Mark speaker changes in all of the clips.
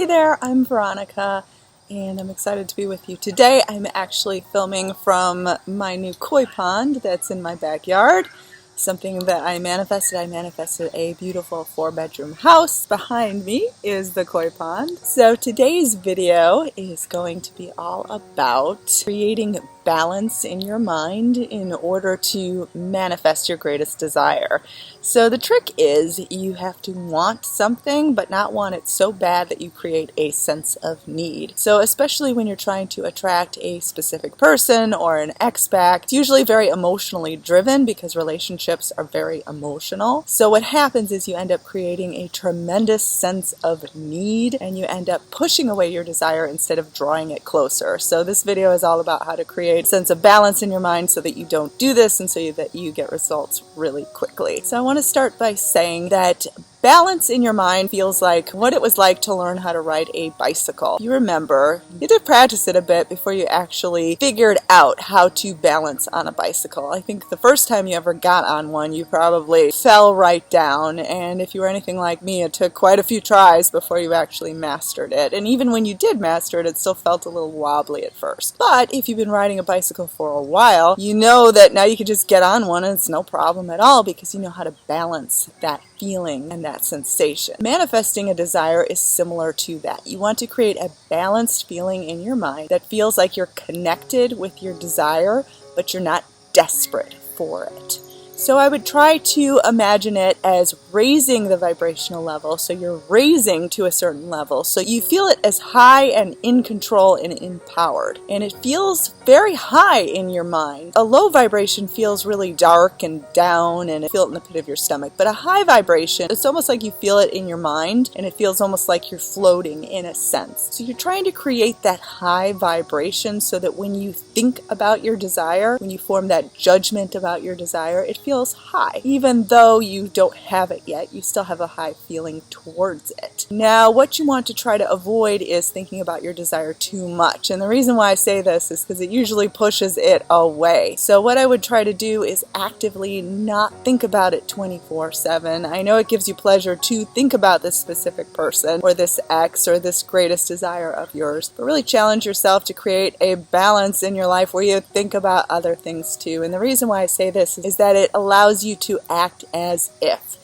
Speaker 1: Hey there, I'm Veronica, and I'm excited to be with you today. I'm actually filming from my new koi pond that's in my backyard. Something that I manifested. I manifested a beautiful 4-bedroom house. Behind me is the koi pond. So today's video is going to be all about creating balance in your mind in order to manifest your greatest desire. So the trick is you have to want something, but not want it so bad that you create a sense of need. So especially when you're trying to attract a specific person or an ex-back, it's usually very emotionally driven because relationships are very emotional. So what happens is you end up creating a tremendous sense of need, and you end up pushing away your desire instead of drawing it closer. So this video is all about how to create a sense of balance in your mind so that you don't do this and so that you get results really quickly. So I want to start by saying that balance in your mind feels like what it was like to learn how to ride a bicycle. You remember, you had to practice it a bit before you actually figured out how to balance on a bicycle. I think the first time you ever got on one, you probably fell right down, and if you were anything like me, it took quite a few tries before you actually mastered it. And even when you did master it, it still felt a little wobbly at first. But if you've been riding a bicycle for a while, you know that now you can just get on one and it's no problem at all because you know how to balance that feeling and that sensation. Manifesting a desire is similar to that. You want to create a balanced feeling in your mind that feels like you're connected with your desire, but you're not desperate for it. So I would try to imagine it as raising the vibrational level. So you're raising to a certain level. So you feel it as high and in control and empowered. And it feels very high in your mind. A low vibration feels really dark and down and you feel it in the pit of your stomach. But a high vibration, it's almost like you feel it in your mind and it feels almost like you're floating in a sense. So you're trying to create that high vibration so that when you think about your desire, when you form that judgment about your desire, it feels high. Even though you don't have it yet, you still have a high feeling towards it. Now, what you want to try to avoid is thinking about your desire too much. And the reason why I say this is because it usually pushes it away. So what I would try to do is actively not think about it 24/7. I know it gives you pleasure to think about this specific person or this ex or this greatest desire of yours, but really challenge yourself to create a balance in your life where you think about other things too. And the reason why I say this is that it allows you to act as if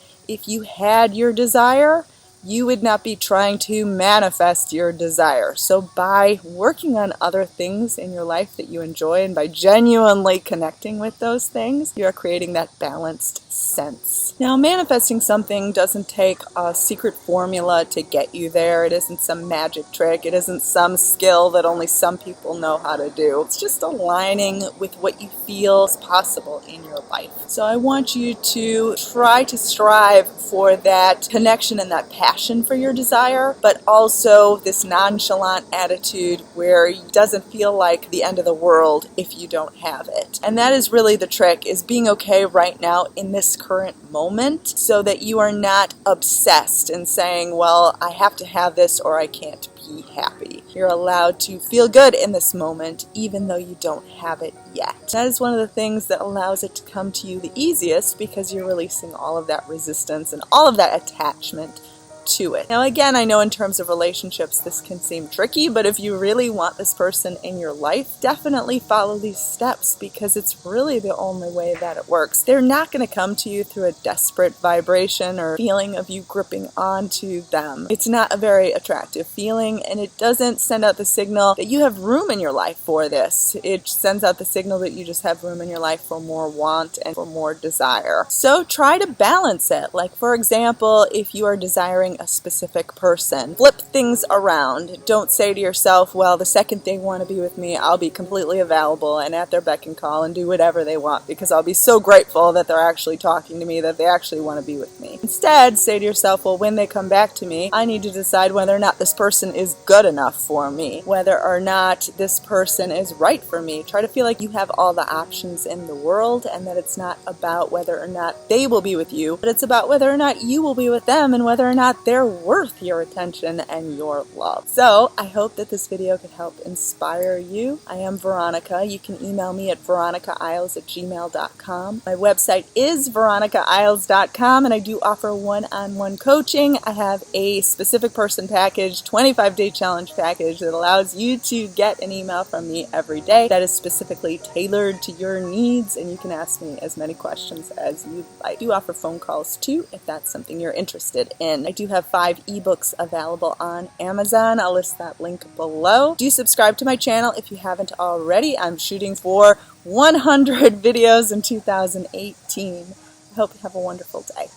Speaker 1: you had your desire, you would not be trying to manifest your desire. So by working on other things in your life that you enjoy and by genuinely connecting with those things, you are creating that balanced sense. Now, manifesting something doesn't take a secret formula to get you there. It isn't some magic trick. It isn't some skill that only some people know how to do. It's just aligning with what you feel is possible in your life. So I want you to try to strive for that connection and that passion for your desire, but also this nonchalant attitude where it doesn't feel like the end of the world if you don't have it. And that is really the trick, is being okay right now in this current moment so that you are not obsessed and saying, well, I have to have this or I can't be happy. You're allowed to feel good in this moment even though you don't have it yet. That is one of the things that allows it to come to you the easiest because you're releasing all of that resistance and all of that attachment to it. Now again, I know in terms of relationships this can seem tricky, but if you really want this person in your life, definitely follow these steps because it's really the only way that it works. They're not going to come to you through a desperate vibration or feeling of you gripping onto them. It's not a very attractive feeling, and it doesn't send out the signal that you have room in your life for this. It sends out the signal that you just have room in your life for more want and for more desire. So try to balance it. Like, for example, if you are desiring a specific person, flip things around. Don't say to yourself, well, the second they want to be with me, I'll be completely available and at their beck and call and do whatever they want because I'll be so grateful that they're actually talking to me, that they actually want to be with me. Instead, say to yourself, well, when they come back to me, I need to decide whether or not this person is good enough for me, whether or not this person is right for me. Try to feel like you have all the options in the world and that it's not about whether or not they will be with you, but it's about whether or not you will be with them and whether or not they're worth your attention and your love. So I hope that this video could help inspire you. I am Veronica. You can email me at VeronicaIsles@gmail.com. My website is VeronicaIsles.com, and I do offer one-on-one coaching. I have a specific person package, 25-day challenge package that allows you to get an email from me every day that is specifically tailored to your needs, and you can ask me as many questions as you'd like. I do offer phone calls too if that's something you're interested in. I do have 5 ebooks available on Amazon. I'll list that link below. Do subscribe to my channel if you haven't already. I'm shooting for 100 videos in 2018. I hope you have a wonderful day.